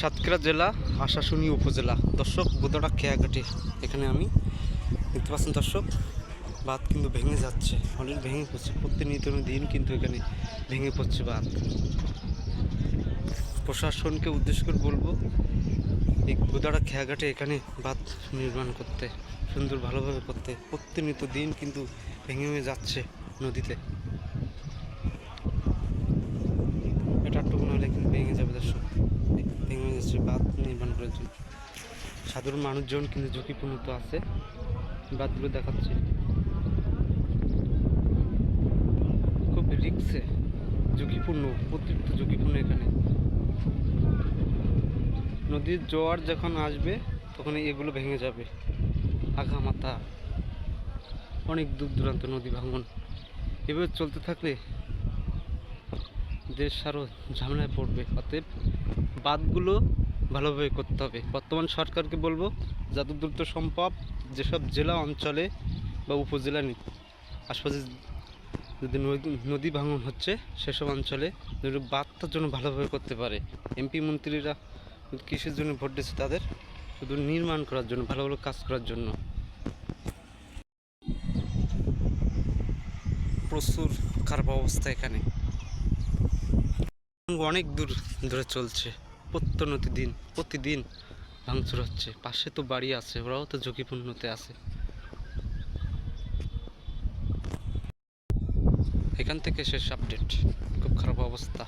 সাতক্ষীরা জেলা আশাশুনি উপজেলা। দর্শক, বোদাটা খেয়াঘাটি। এখানে আমি দেখতে পাচ্ছেন দর্শক, বাঁধ কিন্তু ভেঙে যাচ্ছে, অনেক ভেঙে পড়ছে। প্রতিনিয়ত দিন কিন্তু এখানে ভেঙে পড়ছে বাঁধ। প্রশাসনকে উদ্দেশ্য করে বলবো, এই বোদাটা খেয়াঘাটে এখানে বাঁধ নির্মাণ করতে, সুন্দর ভালোভাবে করতে। প্রতিনিয়ত দিন কিন্তু ভেঙে ভেঙে যাচ্ছে নদীতে। এটা একটু হলে কিন্তু ভেঙে যাবে দর্শক, ভেঙে যাচ্ছে বাঁধ নির্মাণ করার জন্য। সাধারণ মানুষজন কিন্তু ঝুঁকিপূর্ণ তো আছে, বাঁধগুলো দেখাচ্ছে খুব রিস্কে, ঝুঁকিপূর্ণ, অতিরিক্ত ঝুঁকিপূর্ণ। এখানে নদীর জোয়ার যখন আসবে তখন এগুলো ভেঙে যাবে, আগামাথা অনেক দূর দূরান্ত নদী ভাঙন। এভাবে চলতে থাকলে দেশ আরও ঝামেলায় পড়বে। অতএব বাঁধগুলো ভালোভাবে করতে হবে। বর্তমান সরকারকে বলবো, যত দ্রুত সম্ভব যেসব জেলা অঞ্চলে বা উপজেলা আশপাশে যদি নদী ভাঙন হচ্ছে, সেসব অঞ্চলে যদি বাঁধটার জন্য ভালোভাবে করতে পারে। এমপি মন্ত্রীরা কিসের জন্য ভোট দিচ্ছে? তাদের শুধু নির্মাণ করার জন্য, ভালো ভালো কাজ করার জন্য। প্রচুর খারাপ অবস্থা এখানে, অনেক দূর ধরে চলছে। প্রতিদিন ভাঙচুর হচ্ছে। পাশে তো বাড়ি আছে, ওরাও তো ঝুঁকিপূর্ণতে আছে। এখান থেকে শেষ আপডেট। খুব খারাপ অবস্থা।